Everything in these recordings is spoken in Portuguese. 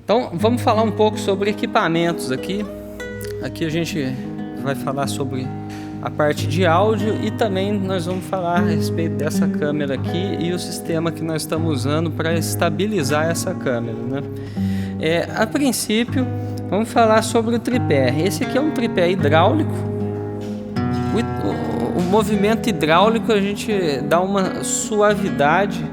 Então vamos falar um pouco sobre equipamentos aqui. Aqui a gente vai falar sobre a parte de áudio e também nós vamos falar a respeito dessa câmera aqui e o sistema que nós estamos usando para estabilizar essa câmera, né? A princípio, vamos falar sobre o tripé. Esse aqui é um tripé hidráulico. O movimento hidráulico a gente dá uma suavidade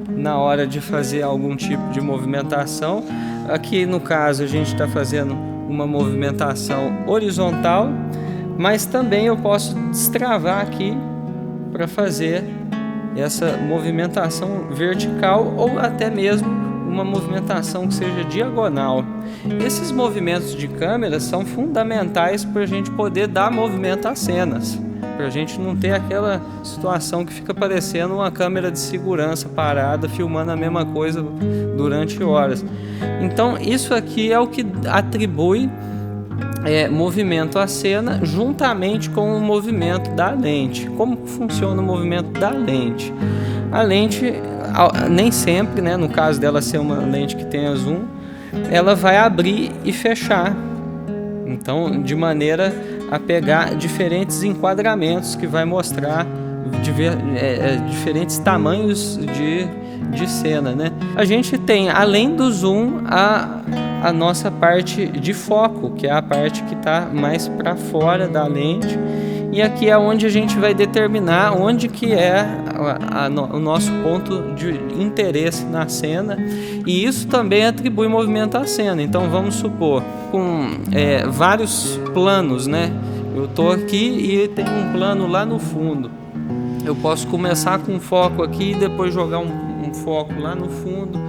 na hora de fazer algum tipo de movimentação. Aqui no caso a gente está fazendo uma movimentação horizontal, mas também eu posso destravar aqui para fazer essa movimentação vertical ou até mesmo uma movimentação que seja diagonal. Esses movimentos de câmera são fundamentais para a gente poder dar movimento às cenas, para a gente não ter aquela situação que fica parecendo uma câmera de segurança parada filmando a mesma coisa durante horas. Então isso aqui é o que atribui movimento à cena juntamente com o movimento da lente. Como funciona o movimento da lente? A lente, nem sempre, né, no caso dela ser uma lente que tenha zoom, ela vai abrir e fechar. Então, de maneira a pegar diferentes enquadramentos que vai mostrar diferentes tamanhos de cena, né? A gente tem, além do zoom, a nossa parte de foco, que é a parte que está mais para fora da lente, e aqui é onde a gente vai determinar onde que é o nosso ponto de interesse na cena, e isso também atribui movimento à cena. Então vamos supor, com vários planos, né? Eu estou aqui e tem um plano lá no fundo. Eu posso começar com um foco aqui e depois jogar um foco lá no fundo.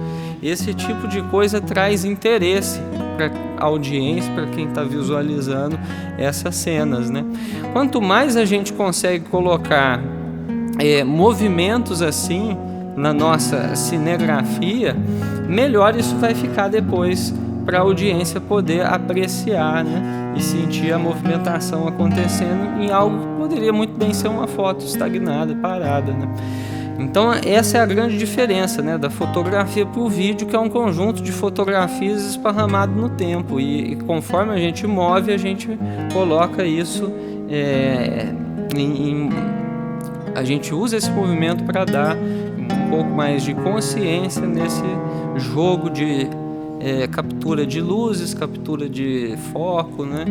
Esse tipo de coisa traz interesse para a audiência, para quem está visualizando essas cenas, né? Quanto mais a gente consegue colocar movimentos assim na nossa cinegrafia, melhor isso vai ficar depois para a audiência poder apreciar, né? E sentir a movimentação acontecendo em algo que poderia muito bem ser uma foto estagnada, parada, né? Então essa é a grande diferença, né, da fotografia para o vídeo, que é um conjunto de fotografias esparramado no tempo, e conforme a gente move, a gente coloca isso a gente usa esse movimento para dar um pouco mais de consciência nesse jogo de captura de luzes, captura de foco, né?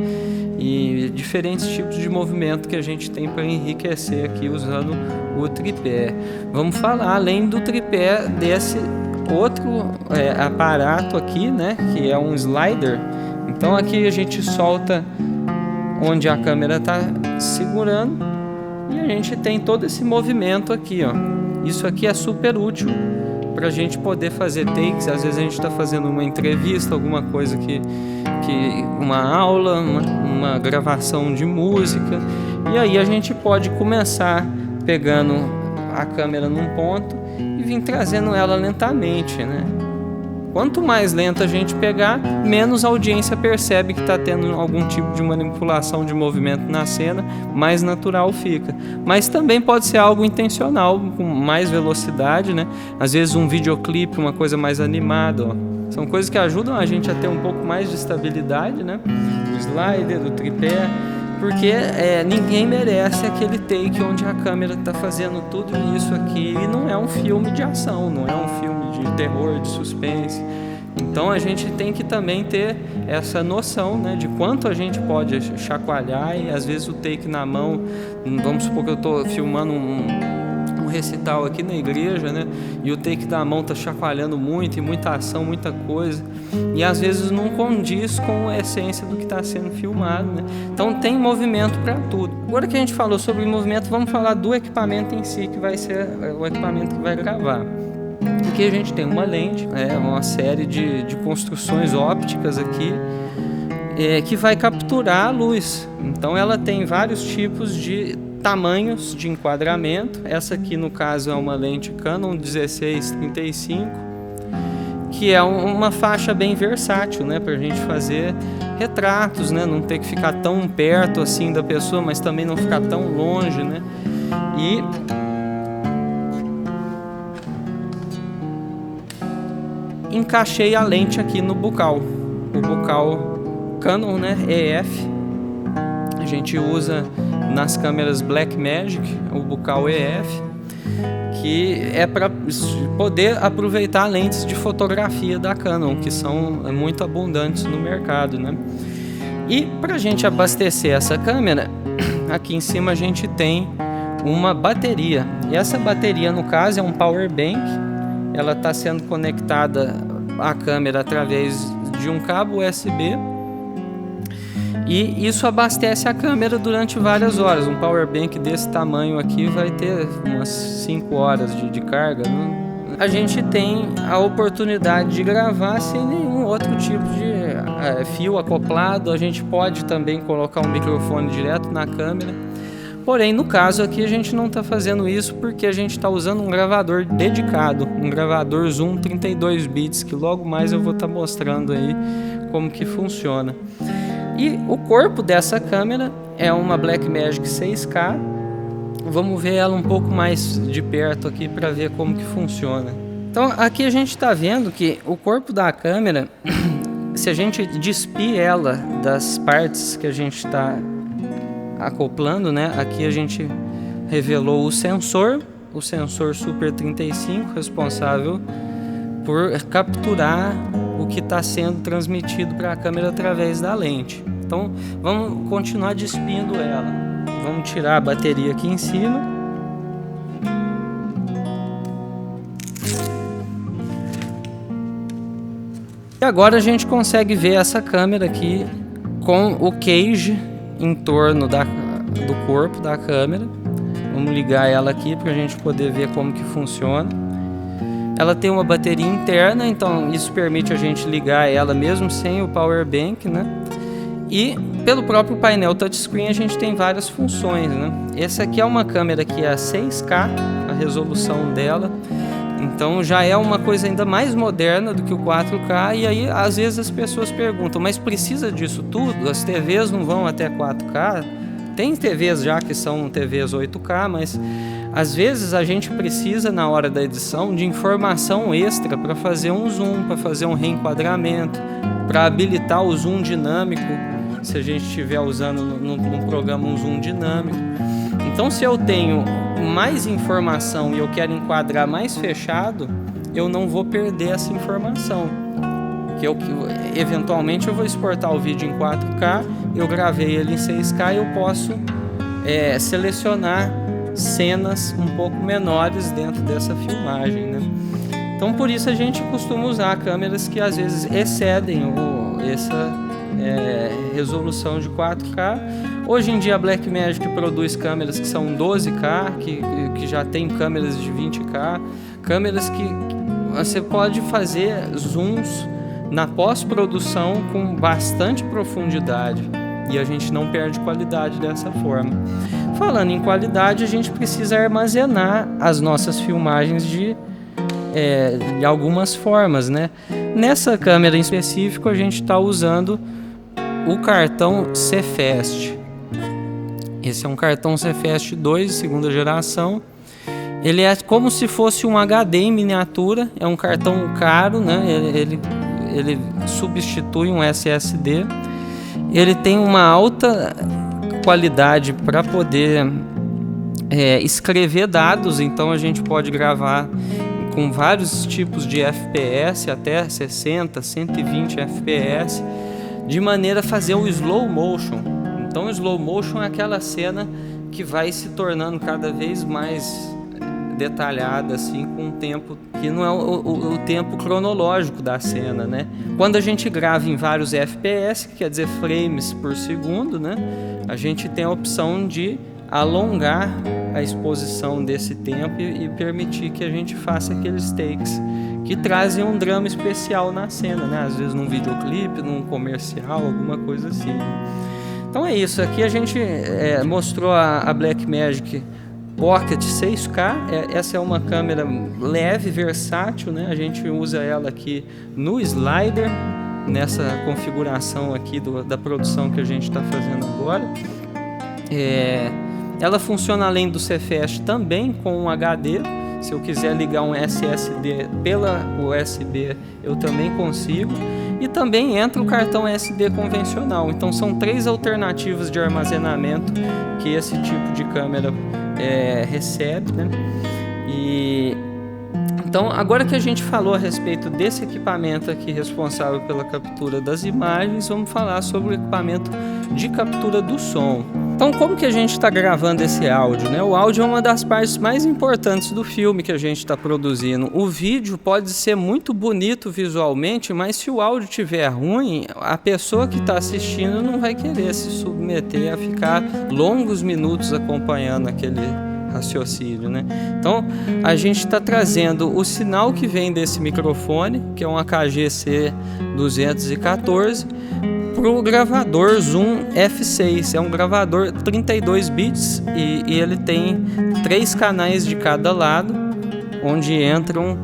E diferentes tipos de movimento que a gente tem para enriquecer aqui usando o tripé. Vamos falar além do tripé desse outro aparato aqui, né? Que é um slider. Então aqui a gente solta onde a câmera está segurando e a gente tem todo esse movimento aqui, ó. Isso aqui é super útil para a gente poder fazer takes. Às vezes a gente está fazendo uma entrevista, alguma coisa uma aula, uma gravação de música, e aí a gente pode começar pegando a câmera num ponto e vir trazendo ela lentamente, né? Quanto mais lenta a gente pegar, menos a audiência percebe que está tendo algum tipo de manipulação de movimento na cena, mais natural fica. Mas também pode ser algo intencional, com mais velocidade, né? Às vezes um videoclipe, uma coisa mais animada, ó. São coisas que ajudam a gente a ter um pouco mais de estabilidade, né? O slider, o tripé, porque ninguém merece aquele take onde a câmera está fazendo tudo isso aqui e não é um filme de ação, não é um filme de terror, de suspense. Então a gente tem que também ter essa noção, né, de quanto a gente pode chacoalhar, e às vezes o take na mão, vamos supor que eu estou filmando um recital aqui na igreja, né, e o take da mão está chacoalhando muito, e muita ação, muita coisa, e às vezes não condiz com a essência do que está sendo filmado, né? Então tem movimento para tudo. Agora que a gente falou sobre movimento, vamos falar do equipamento em si, que vai ser o equipamento que vai gravar. Aqui a gente tem uma lente, uma série de construções ópticas aqui, que vai capturar a luz. Então ela tem vários tipos de tamanhos de enquadramento. Essa aqui no caso é uma lente Canon 16-35, que é uma faixa bem versátil, né, para a gente fazer retratos, né, não ter que ficar tão perto assim da pessoa, mas também não ficar tão longe, né? encaixei a lente aqui no bocal, o bocal Canon, né, EF. A gente usa nas câmeras Blackmagic o bocal EF, que é para poder aproveitar lentes de fotografia da Canon, que são muito abundantes no mercado, né? E para a gente abastecer essa câmera, aqui em cima a gente tem uma bateria. E essa bateria, no caso, é um power bank. Ela está sendo conectada à câmera através de um cabo USB. E isso abastece a câmera durante várias horas. Um power bank desse tamanho aqui vai ter umas 5 horas de carga, né? A gente tem a oportunidade de gravar sem nenhum outro tipo de fio acoplado. A gente pode também colocar um microfone direto na câmera. Porém, no caso aqui, a gente não está fazendo isso porque a gente está usando um gravador dedicado, um gravador Zoom 32 bits, que logo mais eu vou estar mostrando aí como que funciona. E o corpo dessa câmera é uma Blackmagic 6K. Vamos ver ela um pouco mais de perto aqui para ver como que funciona. Então aqui a gente está vendo que o corpo da câmera, se a gente despir ela das partes que a gente está acoplando, né? Aqui a gente revelou o sensor Super 35, responsável por capturar o que está sendo transmitido para a câmera através da lente. Então vamos continuar despindo ela. Vamos tirar a bateria aqui em cima. E agora a gente consegue ver essa câmera aqui com o cage em torno do corpo da câmera. Vamos ligar ela aqui para a gente poder ver como que funciona. Ela tem uma bateria interna, então isso permite a gente ligar ela mesmo sem o power bank, né? E pelo próprio painel touchscreen a gente tem várias funções, né? Essa aqui é uma câmera que é 6K, a resolução dela. Então já é uma coisa ainda mais moderna do que o 4K. E aí às vezes as pessoas perguntam, mas precisa disso tudo? As TVs não vão até 4K? Tem TVs já que são TVs 8K, mas às vezes a gente precisa na hora da edição de informação extra para fazer um zoom, para fazer um reenquadramento, para habilitar o zoom dinâmico, se a gente estiver usando no programa um zoom dinâmico. Então se eu tenho mais informação e eu quero enquadrar mais fechado, eu não vou perder essa informação. Porque eventualmente eu vou exportar o vídeo em 4K, eu gravei ele em 6K e eu posso selecionar cenas um pouco menores dentro dessa filmagem, né? Então por isso a gente costuma usar câmeras que às vezes excedem essa resolução de 4K. Hoje em dia a Blackmagic produz câmeras que são 12K, que já tem câmeras de 20K, câmeras que você pode fazer zooms na pós-produção com bastante profundidade e a gente não perde qualidade dessa forma. Falando em qualidade, a gente precisa armazenar as nossas filmagens de algumas formas, né? Nessa câmera em específico a gente está usando o cartão Cfast. Esse é um cartão Cfast 2 de segunda geração. Ele é como se fosse um HD em miniatura. É um cartão caro, né? Ele substitui um SSD. Ele tem uma alta qualidade para poder escrever dados. Então a gente pode gravar com vários tipos de FPS, até 60, 120 FPS, de maneira a fazer o slow motion. Então o slow motion é aquela cena que vai se tornando cada vez mais detalhada, assim, com um tempo que não é o tempo cronológico da cena, né? Quando a gente grava em vários FPS, que quer dizer frames por segundo, né? A gente tem a opção de alongar a exposição desse tempo e permitir que a gente faça aqueles takes que trazem um drama especial na cena, né? Às vezes num videoclipe, num comercial, alguma coisa assim. Então é isso, aqui a gente mostrou a Blackmagic Pocket 6K. Essa é uma câmera leve, versátil, né? A gente usa ela aqui no slider, nessa configuração aqui da produção que a gente está fazendo agora. Ela funciona além do Cfast também com um HD. Se eu quiser ligar um SSD pela USB, eu também consigo. E também entra o cartão SD convencional. Então são 3 alternativas de armazenamento que esse tipo de câmera recebe, né? Então, agora que a gente falou a respeito desse equipamento aqui responsável pela captura das imagens, vamos falar sobre o equipamento de captura do som. Então, como que a gente está gravando esse áudio, né? O áudio é uma das partes mais importantes do filme que a gente está produzindo. O vídeo pode ser muito bonito visualmente, mas se o áudio estiver ruim, a pessoa que está assistindo não vai querer se submeter a ficar longos minutos acompanhando aquele raciocínio, né? Então a gente está trazendo o sinal que vem desse microfone, que é um AKG C214, para o gravador Zoom F6. É um gravador 32 bits e ele tem 3 canais de cada lado, onde entram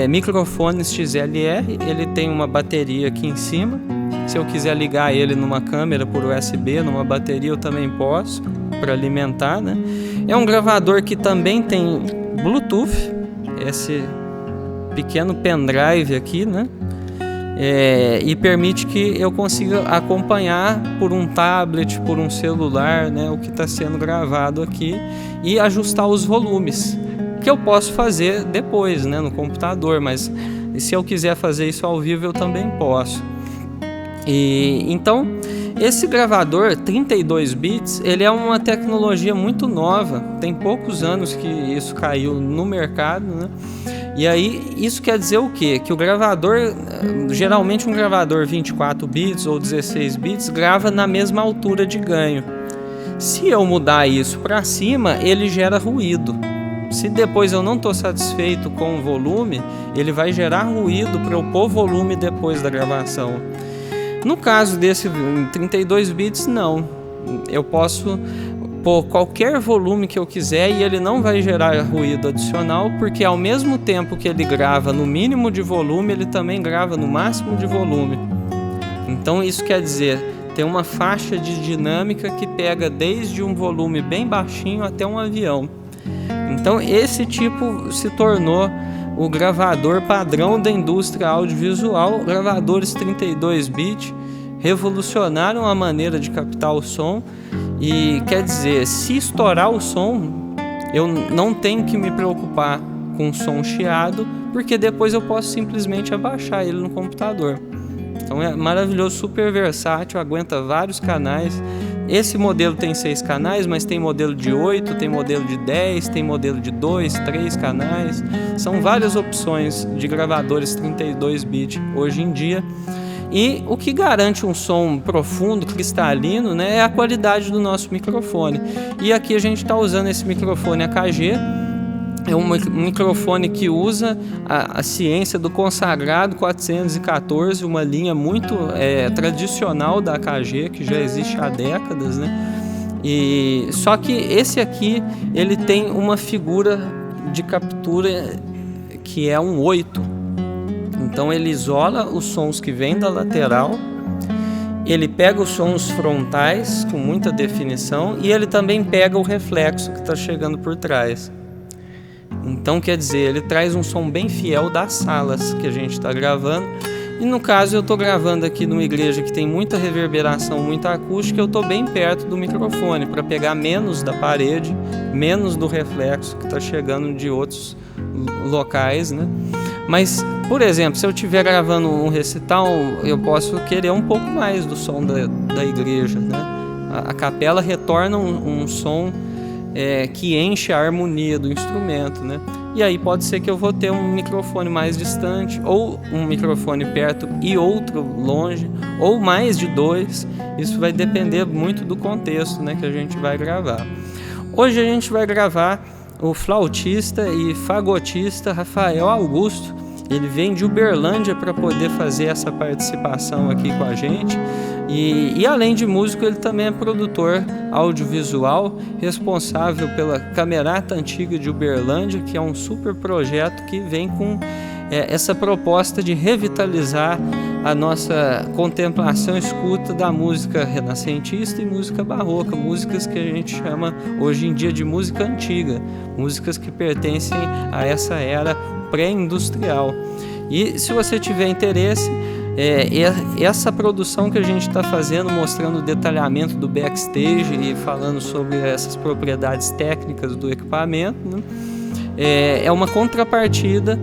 microfones XLR. Ele tem uma bateria aqui em cima. Se eu quiser ligar ele numa câmera por USB, numa bateria, eu também posso, para alimentar, né? É um gravador que também tem Bluetooth, esse pequeno pendrive aqui, né? E permite que eu consiga acompanhar por um tablet, por um celular, né, o que está sendo gravado aqui e ajustar os volumes, que eu posso fazer depois, né, no computador, mas se eu quiser fazer isso ao vivo eu também posso. Então esse gravador 32 bits, ele é uma tecnologia muito nova, tem poucos anos que isso caiu no mercado, né? E aí isso quer dizer o quê? Que o gravador, geralmente um gravador 24 bits ou 16 bits grava na mesma altura de ganho. Se eu mudar isso para cima, ele gera ruído. Se depois eu não estou satisfeito com o volume, ele vai gerar ruído para eu pôr volume depois da gravação. No caso desse 32 bits, não. Eu posso pôr qualquer volume que eu quiser e ele não vai gerar ruído adicional, porque ao mesmo tempo que ele grava no mínimo de volume, ele também grava no máximo de volume. Então isso quer dizer, tem uma faixa de dinâmica que pega desde um volume bem baixinho até um avião. Então esse tipo se tornou o gravador padrão da indústria audiovisual. Gravadores 32 bits revolucionaram a maneira de captar o som e quer dizer, se estourar o som, eu não tenho que me preocupar com o som chiado, porque depois eu posso simplesmente abaixar ele no computador. Então é maravilhoso, super versátil, aguenta vários canais. Esse modelo tem 6 canais, mas tem modelo de 8, tem modelo de 10, tem modelo de 2, 3 canais. São várias opções de gravadores 32 bits hoje em dia. E o que garante um som profundo, cristalino, né, é a qualidade do nosso microfone. E aqui a gente está usando esse microfone AKG. É um microfone que usa a ciência do consagrado 414, uma linha muito tradicional da AKG, que já existe há décadas, né? E só que esse aqui, ele tem uma figura de captura que é um 8. Então ele isola os sons que vêm da lateral, ele pega os sons frontais com muita definição e ele também pega o reflexo que está chegando por trás. Então quer dizer, ele traz um som bem fiel das salas que a gente está gravando. E no caso eu estou gravando aqui numa igreja que tem muita reverberação, muita acústica, eu estou bem perto do microfone para pegar menos da parede, menos do reflexo que está chegando de outros locais, né? Mas, por exemplo, se eu estiver gravando um recital, eu posso querer um pouco mais do som da igreja, né? A capela retorna um som que enche a harmonia do instrumento, né? E aí pode ser que eu vou ter um microfone mais distante, ou um microfone perto e outro longe, ou mais de 2. Isso vai depender muito do contexto, né, que a gente vai gravar. Hoje a gente vai gravar o flautista e fagotista Rafael Augusto. Ele vem de Uberlândia para poder fazer essa participação aqui com a gente. E além de músico, ele também é produtor audiovisual, responsável pela Camerata Antiga de Uberlândia, que é um super projeto que vem com essa proposta de revitalizar a nossa contemplação e escuta da música renascentista e música barroca, músicas que a gente chama hoje em dia de música antiga, músicas que pertencem a essa era pré-industrial. E se você tiver interesse, essa produção que a gente está fazendo, mostrando o detalhamento do backstage e falando sobre essas propriedades técnicas do equipamento, né, é uma contrapartida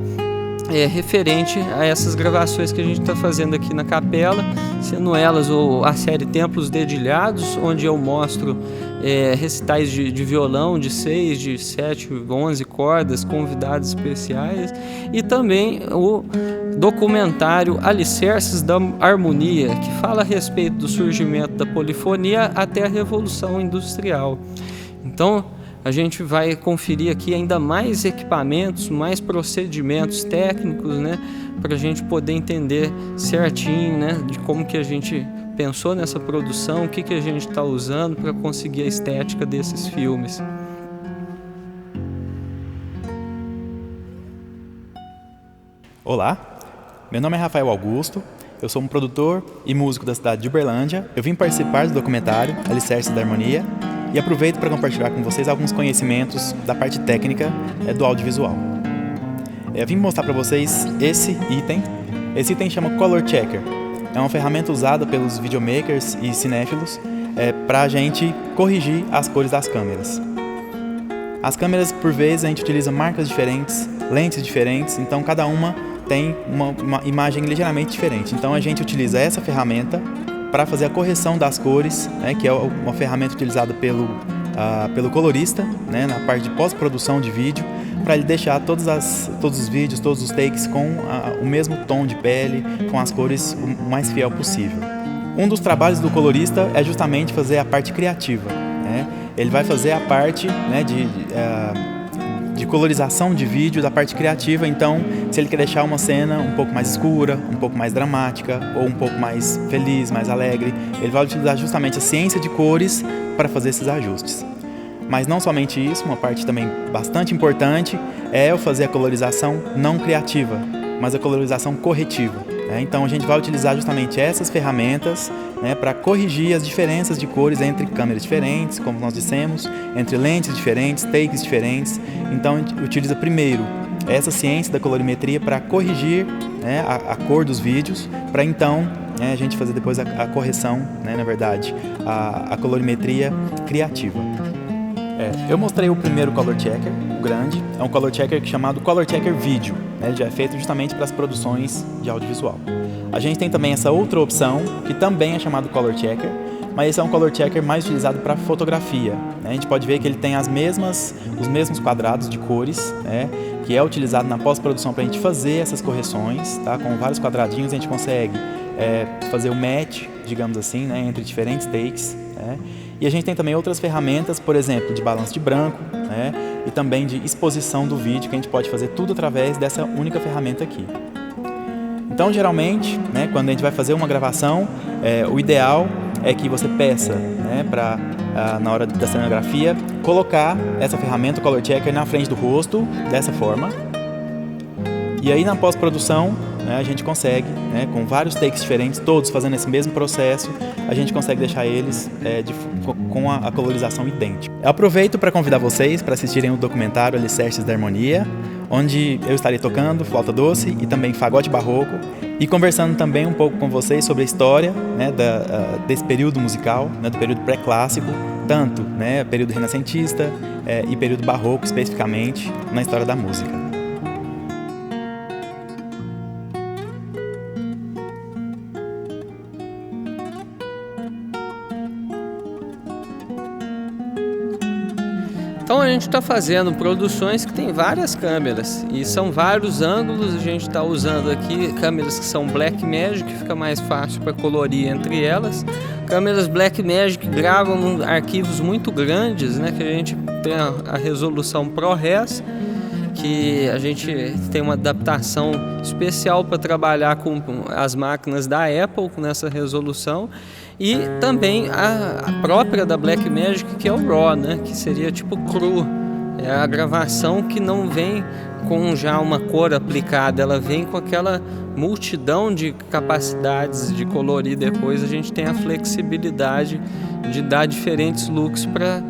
referente a essas gravações que a gente está fazendo aqui na capela, sendo elas a série Templos Dedilhados, onde eu mostro recitais de violão de 6, de 7, 11 cordas, convidados especiais, e também o documentário Alicerces da Harmonia, que fala a respeito do surgimento da polifonia até a Revolução Industrial. Então, a gente vai conferir aqui ainda mais equipamentos, mais procedimentos técnicos, né, para a gente poder entender certinho, né, de como que a gente pensou nessa produção, o que a gente está usando para conseguir a estética desses filmes. Olá, meu nome é Rafael Augusto, eu sou um produtor e músico da cidade de Uberlândia. Eu vim participar do documentário Alicerces da Harmonia e aproveito para compartilhar com vocês alguns conhecimentos da parte técnica do audiovisual. Eu vim mostrar para vocês esse item. Esse item chama Color Checker. É uma ferramenta usada pelos videomakers e cinéfilos para a gente corrigir as cores das câmeras. As câmeras, por vezes, a gente utiliza marcas diferentes, lentes diferentes, então cada uma tem uma imagem ligeiramente diferente. Então a gente utiliza essa ferramenta para fazer a correção das cores, né, que é uma ferramenta utilizada pelo colorista, né, na parte de pós-produção de vídeo, para ele deixar todos os vídeos, todos os takes com o mesmo tom de pele, com as cores o mais fiel possível. Um dos trabalhos do colorista é justamente fazer a parte criativa, né? Ele vai fazer a parte, né, de colorização de vídeo, da parte criativa. Então, se ele quer deixar uma cena um pouco mais escura, um pouco mais dramática, ou um pouco mais feliz, mais alegre, ele vai utilizar justamente a ciência de cores para fazer esses ajustes. Mas não somente isso, uma parte também bastante importante é eu fazer a colorização não criativa, mas a colorização corretiva, né? Então a gente vai utilizar justamente essas ferramentas, né, para corrigir as diferenças de cores entre câmeras diferentes, como nós dissemos, entre lentes diferentes, takes diferentes. Então a gente utiliza primeiro essa ciência da colorimetria para corrigir, né, a cor dos vídeos, para então, né, a gente fazer depois a correção, né, na verdade, a colorimetria criativa. Eu mostrei o primeiro Color Checker, o grande, é um Color Checker chamado Color Checker Video, né, ele já é feito justamente para as produções de audiovisual. A gente tem também essa outra opção, que também é chamado Color Checker, mas esse é um Color Checker mais utilizado para fotografia, né? A gente pode ver que ele tem os mesmos quadrados de cores, né, que é utilizado na pós-produção para a gente fazer essas correções, tá? Com vários quadradinhos a gente consegue fazer o match, digamos assim, né, entre diferentes takes, né? E a gente tem também outras ferramentas, por exemplo, de balanço de branco, né, e também de exposição do vídeo, que a gente pode fazer tudo através dessa única ferramenta aqui. Então, geralmente, né, quando a gente vai fazer uma gravação, o ideal é que você peça, né, para, na hora da cenografia, colocar essa ferramenta, o Color Checker, na frente do rosto, dessa forma. E aí, na pós-produção, né, a gente consegue, né, com vários takes diferentes, todos fazendo esse mesmo processo, a gente consegue deixar eles com a colorização idêntica. Eu aproveito para convidar vocês para assistirem o documentário Alicerces da Harmonia, onde eu estarei tocando flauta doce e também fagote barroco e conversando também um pouco com vocês sobre a história, né, desse período musical, né, do período pré-clássico, tanto, né, período renascentista e período barroco especificamente na história da música. Então a gente está fazendo produções que tem várias câmeras e são vários ângulos. A gente está usando aqui câmeras que são Blackmagic, que fica mais fácil para colorir entre elas. Câmeras Blackmagic gravam arquivos muito grandes, né, que a gente tem a resolução ProRes, que a gente tem uma adaptação especial para trabalhar com as máquinas da Apple nessa resolução, e também a própria da Blackmagic, que é o RAW, né, que seria tipo cru, é a gravação que não vem com já uma cor aplicada, ela vem com aquela multidão de capacidades de colorir depois, a gente tem a flexibilidade de dar diferentes looks para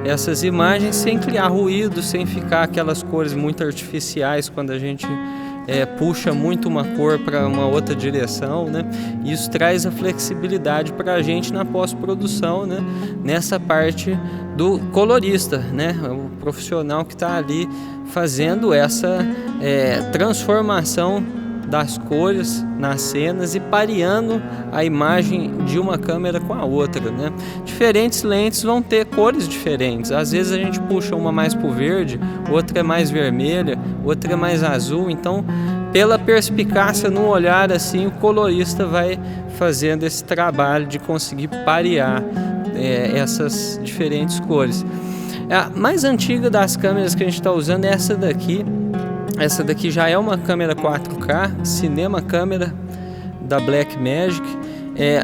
essas imagens sem criar ruído, sem ficar aquelas cores muito artificiais quando a gente puxa muito uma cor para uma outra direção, né? Isso traz a flexibilidade para a gente na pós-produção, né? Nessa parte do colorista, né? O profissional que está ali fazendo essa transformação das cores nas cenas e pareando a imagem de uma câmera com a outra, né? Diferentes lentes vão ter cores diferentes. Às vezes a gente puxa uma mais pro verde, outra é mais vermelha, outra é mais azul. Então, pela perspicácia no olhar, assim, o colorista vai fazendo esse trabalho de conseguir parear essas diferentes cores. A mais antiga das câmeras que a gente está usando é essa daqui. Essa daqui já é uma câmera 4K, cinema câmera da Blackmagic.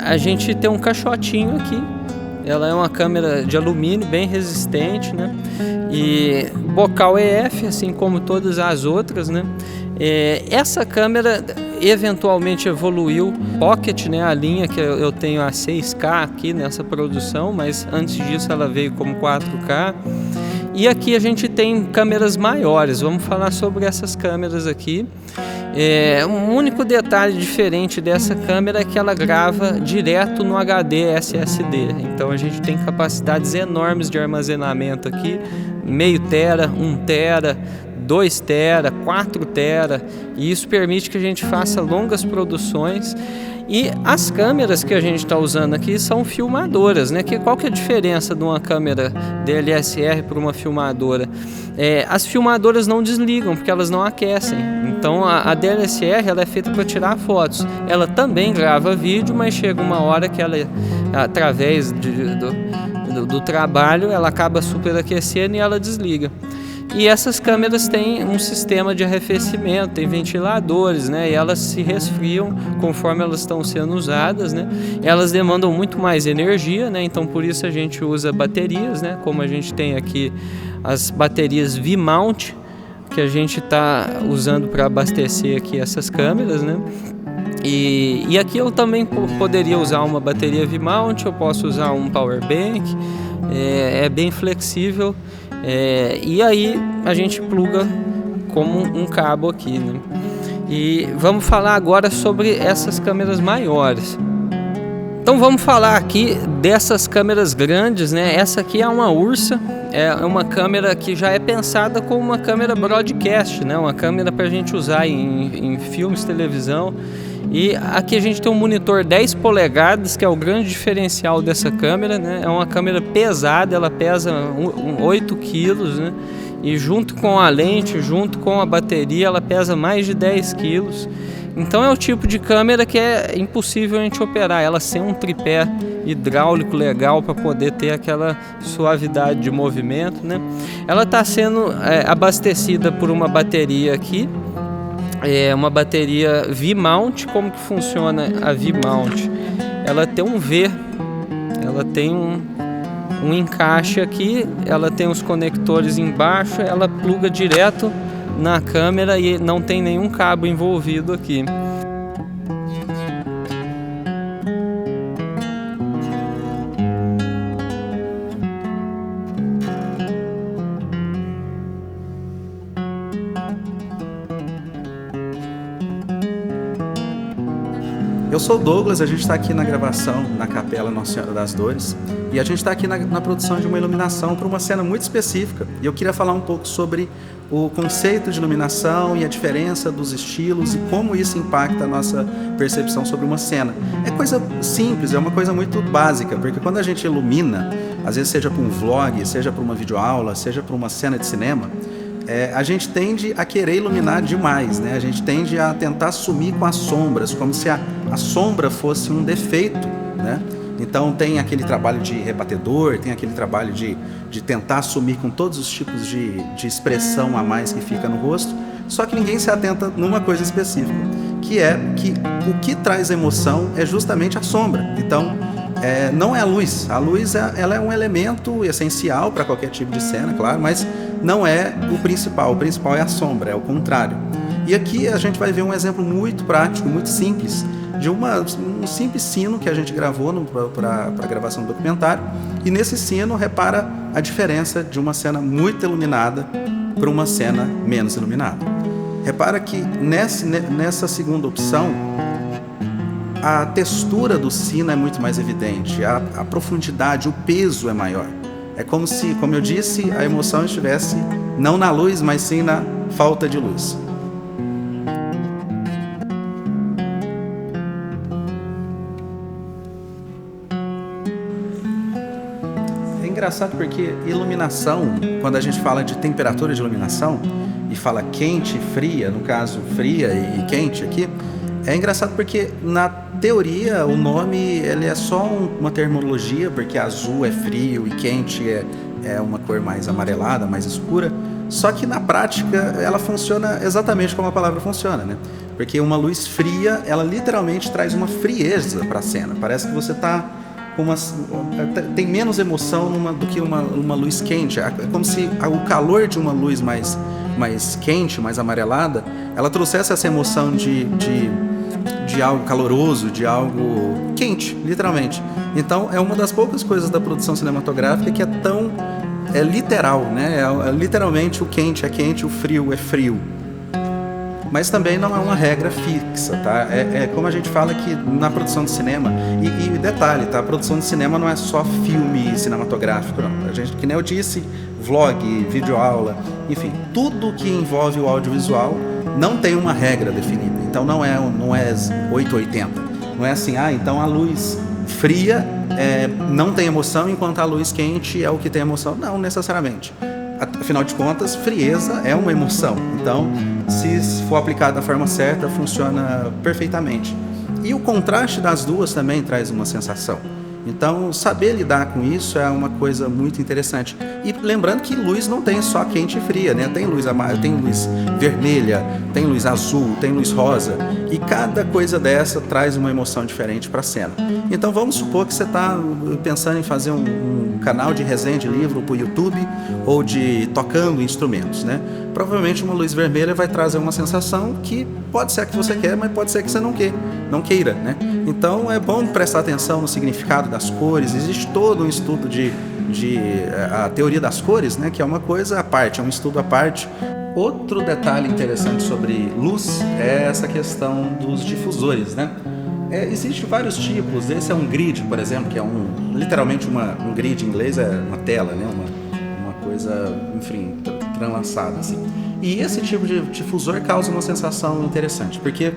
A gente tem um caixotinho aqui. Ela é uma câmera de alumínio bem resistente, né? E bocal EF, assim como todas as outras, né? Essa câmera eventualmente evoluiu Pocket, né? A linha que eu tenho a 6K aqui nessa produção, mas antes disso ela veio como 4K. E aqui a gente tem câmeras maiores, vamos falar sobre essas câmeras aqui. Um único detalhe diferente dessa câmera é que ela grava direto no HD SSD. Então a gente tem capacidades enormes de armazenamento aqui, meio tera, 1 tera, 2 tera, 4 tera, e isso permite que a gente faça longas produções. E as câmeras que a gente está usando aqui são filmadoras, né? Qual que é a diferença de uma câmera DSLR para uma filmadora? As filmadoras não desligam porque elas não aquecem. Então a DSLR ela é feita para tirar fotos. Ela também grava vídeo, mas chega uma hora que ela, através do trabalho, ela acaba superaquecendo e ela desliga. E essas câmeras têm um sistema de arrefecimento, tem ventiladores, né? E elas se resfriam conforme elas estão sendo usadas, né? Elas demandam muito mais energia, né? Então por isso a gente usa baterias, né? Como a gente tem aqui as baterias V-mount, que a gente está usando para abastecer aqui essas câmeras, né? E aqui eu também poderia usar uma bateria V-mount, eu posso usar um power bank, é bem flexível. E aí a gente pluga como um cabo aqui, né? E vamos falar agora sobre essas câmeras maiores. Então vamos falar aqui dessas câmeras grandes, né? Essa aqui é uma Ursa, é uma câmera que já é pensada como uma câmera broadcast, né? Uma câmera para a gente usar em filmes, televisão. E aqui a gente tem um monitor 10 polegadas, que é o grande diferencial dessa câmera, né? É uma câmera pesada, ela pesa 8 quilos, né? E junto com a lente, junto com a bateria, ela pesa mais de 10 quilos. Então é o tipo de câmera que é impossível a gente operar, ela sem um tripé hidráulico legal para poder ter aquela suavidade de movimento, né? Ela está sendo abastecida por uma bateria aqui. É uma bateria V-mount. Como que funciona a V-mount? Ela tem um V, ela tem um encaixe aqui, ela tem os conectores embaixo, ela pluga direto na câmera e não tem nenhum cabo envolvido aqui. Eu sou o Douglas, a gente está aqui na gravação na Capela Nossa Senhora das Dores e a gente está aqui na produção de uma iluminação para uma cena muito específica. E eu queria falar um pouco sobre o conceito de iluminação e a diferença dos estilos e como isso impacta a nossa percepção sobre uma cena. É coisa simples, é uma coisa muito básica, porque quando a gente ilumina, às vezes seja para um vlog, seja para uma videoaula, seja para uma cena de cinema, a gente tende a querer iluminar demais, né? A gente tende a tentar sumir com as sombras, como se a sombra fosse um defeito, né? Então tem aquele trabalho de rebatedor, tem aquele trabalho de tentar sumir com todos os tipos de expressão a mais que fica no rosto, só que ninguém se atenta numa coisa específica, que é que o que traz emoção é justamente a sombra. Então, não é a luz. A luz ela é um elemento essencial para qualquer tipo de cena, claro, mas não é o principal é a sombra, é o contrário. E aqui a gente vai ver um exemplo muito prático, muito simples, de um simples sino que a gente gravou para a gravação do documentário. E nesse sino, repara a diferença de uma cena muito iluminada para uma cena menos iluminada. Repara que nessa segunda opção, a textura do sino é muito mais evidente, a profundidade, o peso é maior. É como se, como eu disse, a emoção estivesse não na luz, mas sim na falta de luz. É engraçado porque iluminação, quando a gente fala de temperatura de iluminação e fala quente e fria, no caso fria e quente aqui, é engraçado porque na teoria o nome ele é só uma terminologia, porque azul é frio e quente é uma cor mais amarelada, mais escura. Só que na prática ela funciona exatamente como a palavra funciona, né? Porque uma luz fria, ela literalmente traz uma frieza para a cena. Parece que você está tem menos emoção do que uma luz quente. É como se o calor de uma luz mais quente, mais amarelada, ela trouxesse essa emoção de algo caloroso, de algo quente, literalmente. Então é uma das poucas coisas da produção cinematográfica que é tão literal, né? Literalmente o quente é quente, o frio é frio. Mas também não é uma regra fixa, tá? É como a gente fala que na produção de cinema, e detalhe, tá? A produção de cinema não é só filme cinematográfico, não. A gente, que nem eu disse, vlog, videoaula, enfim, tudo que envolve o audiovisual não tem uma regra definida. Então não é 880. Não é assim, então a luz fria não tem emoção, enquanto a luz quente é o que tem emoção. Não necessariamente. Afinal de contas, frieza é uma emoção. Então, se for aplicado da forma certa, funciona perfeitamente. E o contraste das duas também traz uma sensação. Então, saber lidar com isso é uma coisa muito interessante. E lembrando que luz não tem só quente e fria, né? Tem luz amarela, tem luz vermelha, tem luz azul, tem luz rosa. E cada coisa dessa traz uma emoção diferente para a cena. Então, vamos supor que você está pensando em fazer um canal de resenha de livro para o YouTube ou de tocando instrumentos, né? Provavelmente uma luz vermelha vai trazer uma sensação que pode ser a que você quer, mas pode ser que você não queira, né? Então é bom prestar atenção no significado das cores. Existe todo um estudo a teoria das cores, né? Que é uma coisa à parte, é um estudo à parte. Outro detalhe interessante sobre luz é essa questão dos difusores, né? Existem vários tipos. Esse é um grid, por exemplo, que é literalmente um grid em inglês é uma tela, né? Uma coisa, enfim, translaçada assim. E esse tipo de difusor causa uma sensação interessante, porque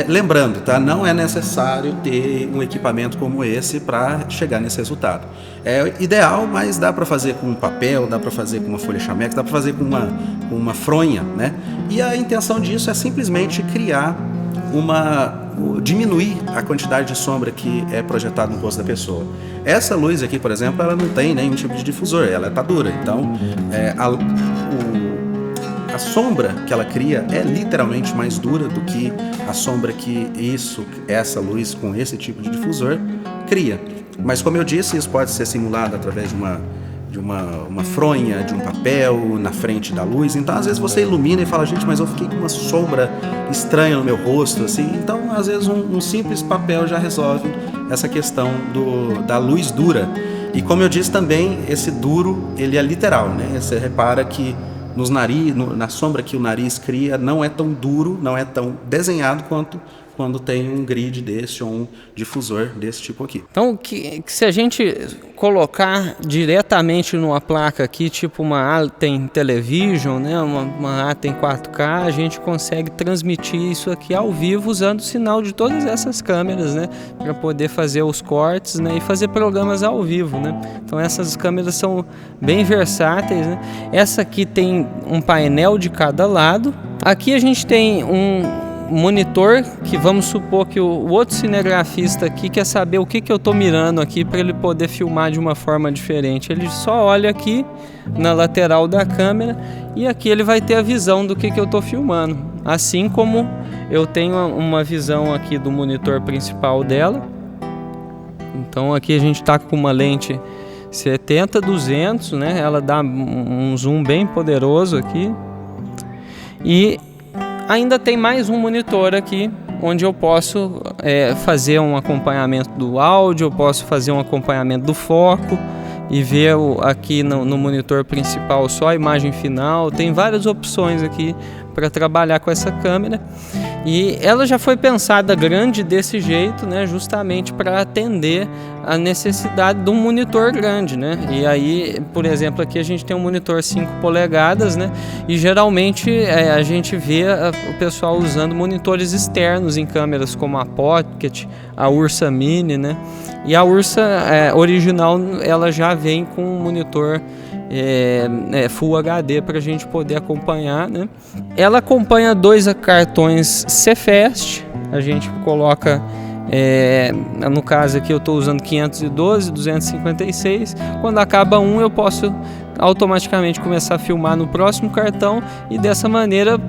lembrando, tá? Não é necessário ter um equipamento como esse para chegar nesse resultado. É ideal, mas dá para fazer com um papel, dá para fazer com uma folha chamex, dá para fazer com uma fronha, né? E a intenção disso é simplesmente criar diminuir a quantidade de sombra que é projetada no rosto da pessoa. Essa luz aqui, por exemplo, ela não tem nenhum tipo de difusor, ela tá dura. Então, a sombra que ela cria é literalmente mais dura do que a sombra que essa luz com esse tipo de difusor cria. Mas como eu disse, isso pode ser simulado através de uma fronha, de um papel na frente da luz. Então às vezes você ilumina e fala, gente, mas eu fiquei com uma sombra estranha no meu rosto, assim. Então às vezes um simples papel já resolve essa questão da luz dura. E como eu disse também, esse duro, ele é literal, né? Você repara que na sombra que o nariz cria não é tão duro, não é tão desenhado quanto quando tem um grid desse ou um difusor desse tipo aqui. Então, se a gente colocar diretamente numa placa aqui, tipo uma Alten Television, né, uma Alten 4K, a gente consegue transmitir isso aqui ao vivo usando o sinal de todas essas câmeras, né, para poder fazer os cortes, né, e fazer programas ao vivo, né. Então essas câmeras são bem versáteis, né. Essa aqui tem um painel de cada lado. Aqui a gente tem um monitor que vamos supor que o outro cinegrafista aqui quer saber o que eu estou mirando aqui para ele poder filmar de uma forma diferente. Ele só olha aqui na lateral da câmera e aqui ele vai ter a visão do que eu estou filmando. Assim como eu tenho uma visão aqui do monitor principal dela. Então aqui a gente está com uma lente 70-200, né? Ela dá um zoom bem poderoso aqui. E ainda tem mais um monitor aqui, onde eu posso fazer um acompanhamento do áudio, eu posso fazer um acompanhamento do foco e ver aqui no monitor principal só a imagem final. Tem várias opções aqui para trabalhar com essa câmera, e ela já foi pensada grande desse jeito, né, justamente para atender a necessidade de um monitor grande, né? E aí, por exemplo, aqui a gente tem um monitor 5 polegadas, né? E geralmente a gente vê o pessoal usando monitores externos em câmeras como a Pocket, a Ursa Mini, né? E a Ursa original, ela já vem com um monitor Full HD para a gente poder acompanhar, né? Ela acompanha 2 cartões CFast, a gente coloca, no caso aqui eu estou usando 512, 256, quando acaba um eu posso automaticamente começar a filmar no próximo cartão, e dessa maneira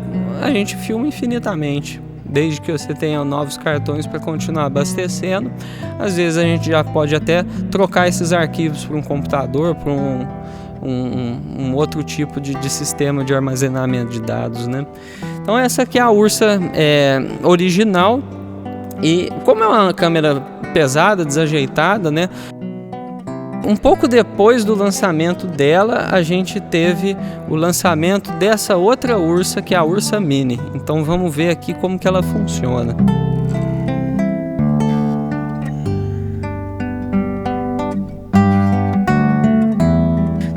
a gente filma infinitamente, desde que você tenha novos cartões para continuar abastecendo. Às vezes a gente já pode até trocar esses arquivos para um computador, para um outro tipo de sistema de armazenamento de dados, né? Então essa aqui é a Ursa original, e como é uma câmera pesada, desajeitada, né? Um pouco depois do lançamento dela, a gente teve o lançamento dessa outra Ursa, que é a Ursa Mini. Então vamos ver aqui como que ela funciona.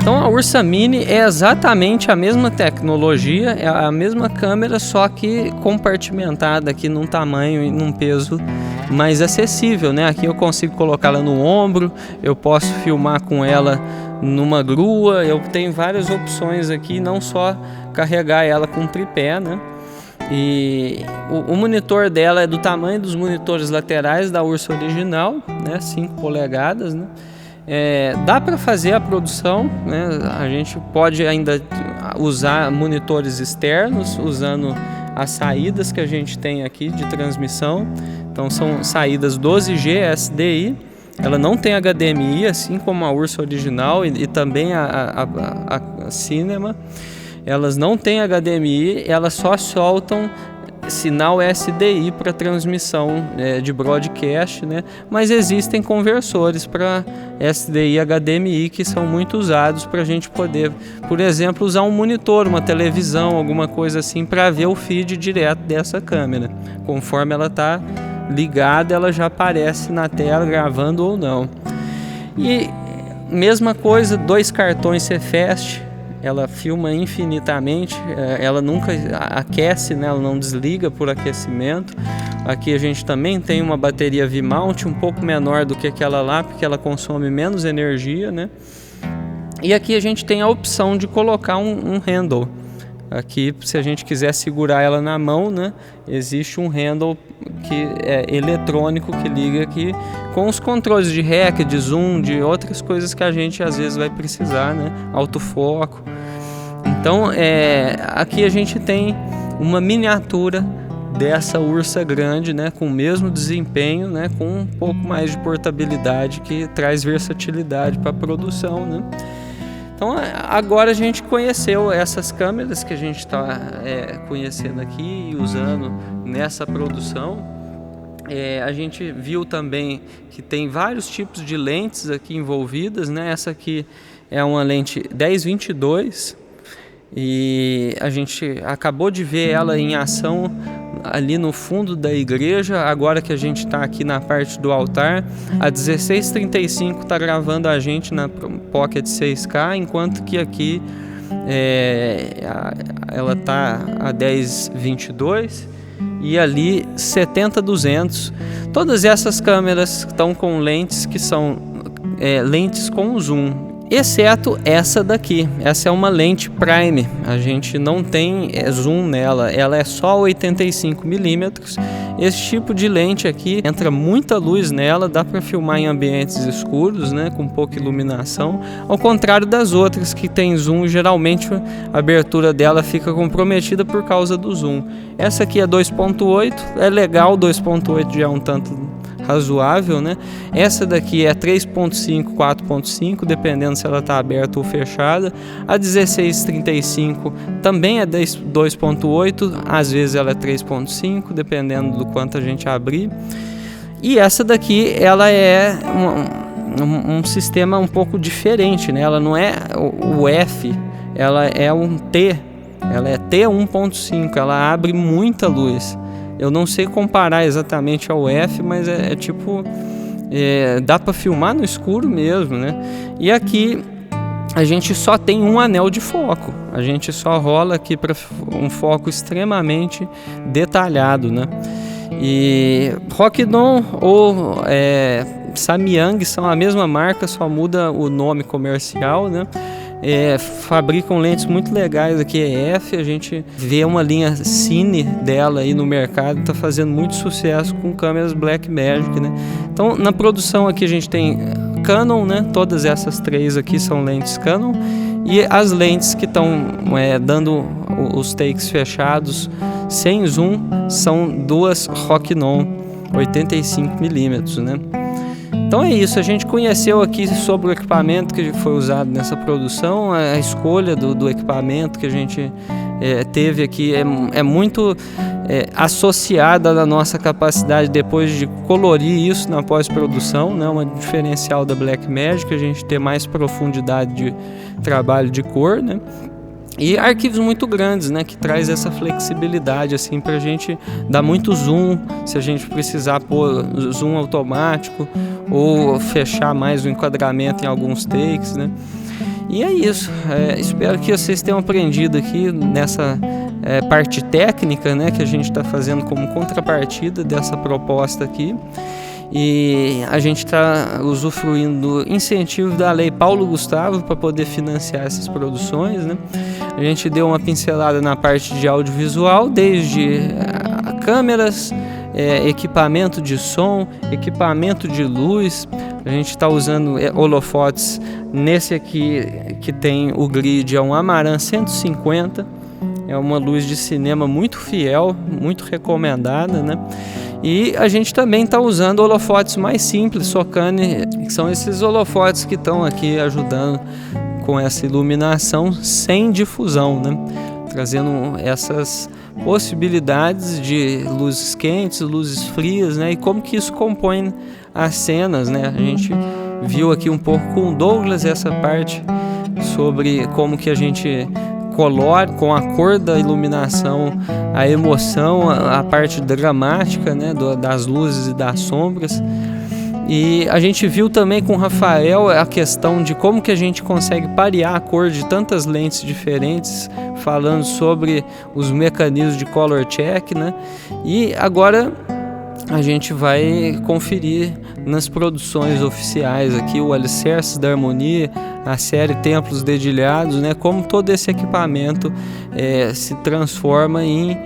Então a Ursa Mini é exatamente a mesma tecnologia, é a mesma câmera, só que compartimentada aqui num tamanho e num peso mais acessível, né? Aqui eu consigo colocá-la no ombro, eu posso filmar com ela numa grua, eu tenho várias opções aqui, não só carregar ela com tripé, né? E o monitor dela é do tamanho dos monitores laterais da Ursa original, né? 5 polegadas, né? Dá para fazer a produção, né? A gente pode ainda usar monitores externos usando as saídas que a gente tem aqui de transmissão. Então são saídas 12G SDI, ela não tem HDMI, assim como a Ursa original e também a Cinema. Elas não têm HDMI, elas só soltam sinal SDI para transmissão de broadcast, né? Mas existem conversores para SDI e HDMI que são muito usados para a gente poder, por exemplo, usar um monitor, uma televisão, alguma coisa assim, para ver o feed direto dessa câmera. Conforme ela está ligada, ela já aparece na tela gravando ou não. E mesma coisa, 2 cartões CFast. Ela filma infinitamente, ela nunca aquece, né? Ela não desliga por aquecimento. Aqui a gente também tem uma bateria V-mount um pouco menor do que aquela lá, porque ela consome menos energia, né? E aqui a gente tem a opção de colocar um handle. Aqui, se a gente quiser segurar ela na mão, né? Existe um handle que é eletrônico que liga aqui com os controles de REC, de zoom, de outras coisas que a gente às vezes vai precisar, né? Autofoco. Então, aqui a gente tem uma miniatura dessa Ursa grande, né? Com o mesmo desempenho, né? Com um pouco mais de portabilidade, que traz versatilidade para a produção, né? Então agora a gente conheceu essas câmeras que a gente está conhecendo aqui e usando nessa produção. A gente viu também que tem vários tipos de lentes aqui envolvidas, né? Essa aqui é uma lente 10-22 e a gente acabou de ver ela em ação ali no fundo da igreja, agora que a gente está aqui na parte do altar. A 16-35 está gravando a gente na Pocket 6K, enquanto que aqui ela está a 10-22 e ali 70-200. Todas essas câmeras estão com lentes que são lentes com zoom, exceto essa daqui. Essa é uma lente Prime, a gente não tem zoom nela, ela é só 85mm. Esse tipo de lente aqui, entra muita luz nela, dá para filmar em ambientes escuros, né, com pouca iluminação, ao contrário das outras que tem zoom, geralmente a abertura dela fica comprometida por causa do zoom. Essa aqui é 2.8, é legal, 2.8 já é um tanto razoável, né? Essa daqui é 3.5, 4.5, dependendo se ela está aberta ou fechada. A 1635 também é 2.8, às vezes ela é 3.5, dependendo do quanto a gente abrir. E essa daqui, ela é um sistema um pouco diferente, né? Ela não é o F, ela é um T, ela é T1.5, ela abre muita luz. Eu não sei comparar exatamente ao F, mas tipo, dá para filmar no escuro mesmo, né? E aqui a gente só tem um anel de foco, a gente só rola aqui para um foco extremamente detalhado, né? E Rockdon ou Samyang são a mesma marca, só muda o nome comercial, né? Fabricam lentes muito legais aqui, EF, a gente vê uma linha Cine dela aí no mercado, está fazendo muito sucesso com câmeras Blackmagic, né? Então na produção aqui a gente tem Canon, né? Todas essas três aqui são lentes Canon, e as lentes que estão dando os takes fechados sem zoom são duas Rokinon 85mm, né? Então é isso, a gente conheceu aqui sobre o equipamento que foi usado nessa produção, a escolha do equipamento que a gente teve aqui é muito associada à nossa capacidade depois de colorir isso na pós-produção, né? Uma diferencial da Blackmagic, a gente ter mais profundidade de trabalho de cor, né? E arquivos muito grandes, né, que traz essa flexibilidade assim para a gente dar muito zoom, se a gente precisar pôr zoom automático ou fechar mais o enquadramento em alguns takes, né? E é isso. Espero que vocês tenham aprendido aqui nessa parte técnica, né, que a gente está fazendo como contrapartida dessa proposta aqui. E a gente está usufruindo do incentivo da Lei Paulo Gustavo para poder financiar essas produções, né? A gente deu uma pincelada na parte de audiovisual, desde câmeras, equipamento de som, equipamento de luz. A gente está usando holofotes. Nesse aqui que tem o grid é um Amaran 150, é uma luz de cinema muito fiel, muito recomendada, né? E a gente também está usando holofotes mais simples, Sokane, que são esses holofotes que estão aqui ajudando com essa iluminação sem difusão, né? Trazendo essas possibilidades de luzes quentes, luzes frias, né? E como que isso compõe as cenas, né? A gente viu aqui um pouco com o Douglas essa parte sobre como que a gente colore com a cor da iluminação, a emoção, a parte dramática, né, das luzes e das sombras. E a gente viu também com o Rafael a questão de como que a gente consegue parear a cor de tantas lentes diferentes, falando sobre os mecanismos de color check, né? E agora a gente vai conferir nas produções oficiais aqui o Alicerces da Harmonia, a série Templos Dedilhados, né? Como todo esse equipamento se transforma em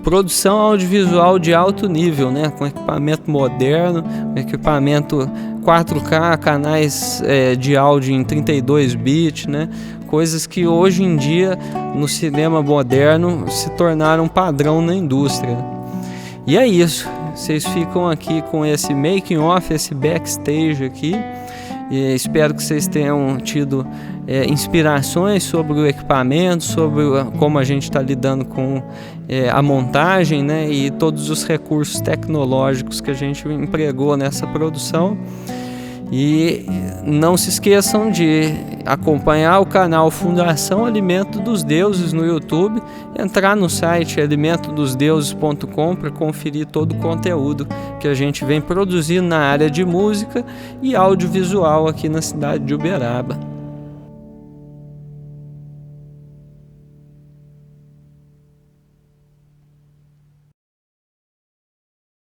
produção audiovisual de alto nível, né? Com equipamento moderno, equipamento 4K, canais de áudio em 32 bits, né? Coisas que hoje em dia no cinema moderno se tornaram padrão na indústria. E é isso. Vocês ficam aqui com esse making off, esse backstage aqui. E espero que vocês tenham tido inspirações sobre o equipamento, sobre como a gente está lidando com a montagem, né, e todos os recursos tecnológicos que a gente empregou nessa produção. E não se esqueçam de acompanhar o canal Fundação Alimento dos Deuses no YouTube, entrar no site alimentodosdeuses.com para conferir todo o conteúdo que a gente vem produzindo na área de música e audiovisual aqui na cidade de Uberaba.